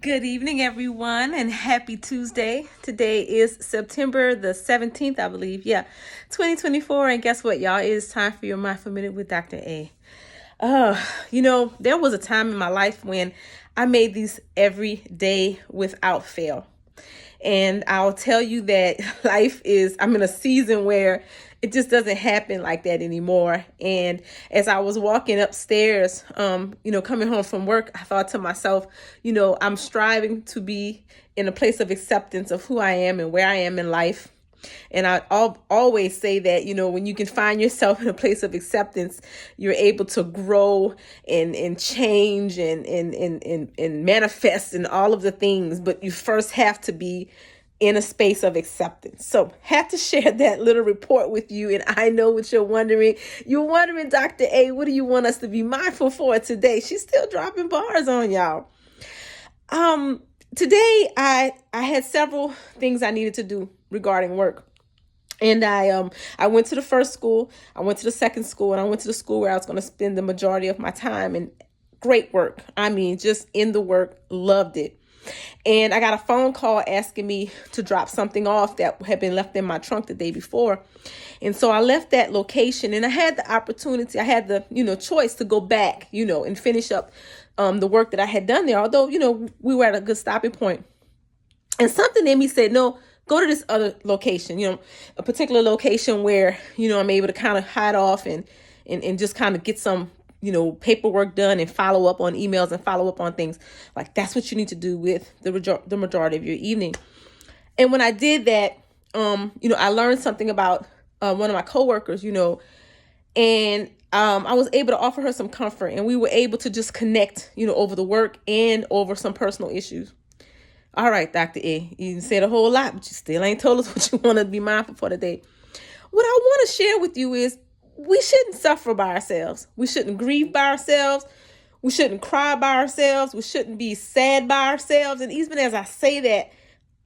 Good evening, everyone, and happy Tuesday. Today is September the 17th, I believe. Yeah, 2024. And guess what, y'all? It is time for your Mindful Minute with Dr. A. There was a time in my life when I made these every day without fail. And I'll tell you that I'm in a season where it just doesn't happen like that anymore. And as I was walking upstairs, coming home from work, I thought to myself, I'm striving to be in a place of acceptance of who I am and where I am in life. And always say that, when you can find yourself in a place of acceptance, you're able to grow and change and manifest and all of the things. But you first have to be in a space of acceptance. So had to share that little report with you. And I know what you're wondering. You're wondering, Dr. A, what do you want us to be mindful for today? She's still dropping bars on y'all. Today I had several things I needed to do regarding work. And I went to the first school, I went to the second school, and I went to the school where I was going to spend the majority of my time. And great work. I mean, just in the work, loved it. And I got a phone call asking me to drop something off that had been left in my trunk the day before. And so I left that location, and I had the opportunity, I had the, choice to go back, and finish up the work that I had done there. Although, we were at a good stopping point. And something in me said, no, go to this other location, a particular location where, I'm able to kind of hide off and just kind of get some, paperwork done and follow up on emails and follow up on things. Like, that's what you need to do with the majority of your evening. And when I did that, I learned something about one of my coworkers, and I was able to offer her some comfort, and we were able to just connect, over the work and over some personal issues. All right, Dr. A, you said a whole lot, but you still ain't told us what you want to be mindful for today. What I want to share with you is we shouldn't suffer by ourselves. We shouldn't grieve by ourselves. We shouldn't cry by ourselves. We shouldn't be sad by ourselves. And even as I say that,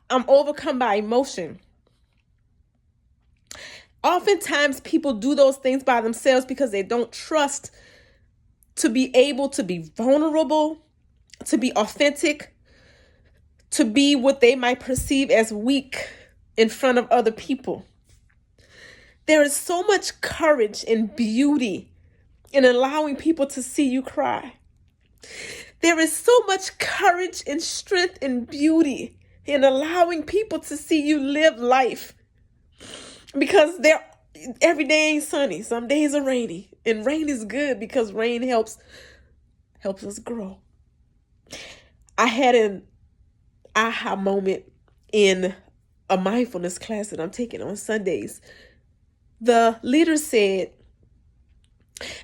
I'm overcome by emotion. Oftentimes people do those things by themselves because they don't trust to be able to be vulnerable, to be authentic, to be what they might perceive as weak in front of other people. There is so much courage and beauty in allowing people to see you cry. There is so much courage and strength and beauty in allowing people to see you live life. Because every day ain't sunny. Some days are rainy. And rain is good because rain helps us grow. I had an aha moment in a mindfulness class that I'm taking on Sundays. The leader said,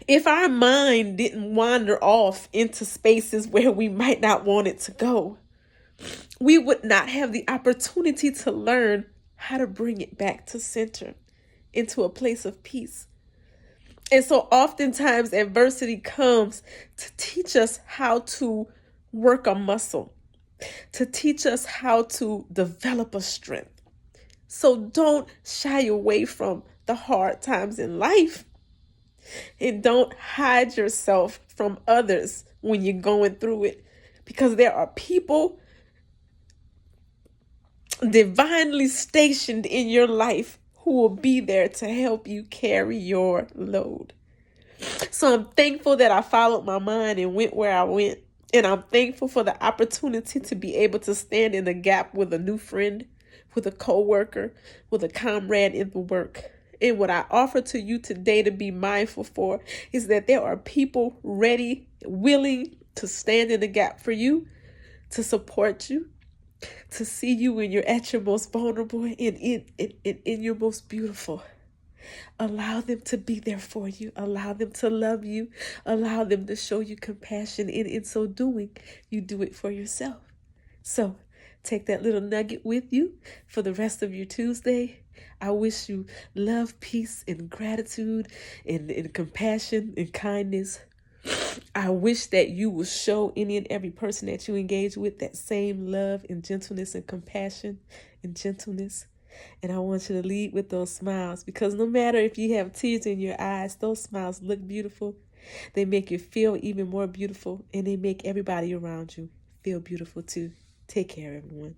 if our mind didn't wander off into spaces where we might not want it to go, we would not have the opportunity to learn how to bring it back to center, into a place of peace. And so oftentimes adversity comes to teach us how to work a muscle, to teach us how to develop a strength. So don't shy away from the hard times in life, and don't hide yourself from others when you're going through it, because there are people divinely stationed in your life who will be there to help you carry your load. So I'm thankful that I followed my mind and went where I went. And I'm thankful for the opportunity to be able to stand in the gap with a new friend, with a coworker, with a comrade in the work. And what I offer to you today to be mindful for is that there are people ready, willing to stand in the gap for you, to support you, to see you when you're at your most vulnerable and in your most beautiful. Allow them to be there for you. Allow them to love you. Allow them to show you compassion. And in so doing, you do it for yourself. So take that little nugget with you for the rest of your Tuesday. I wish you love, peace, and gratitude, and compassion and kindness. I wish that you will show any and every person that you engage with that same love and gentleness and compassion and gentleness. And I want you to lead with those smiles, because no matter if you have tears in your eyes, those smiles look beautiful. They make you feel even more beautiful, and they make everybody around you feel beautiful too. Take care, everyone.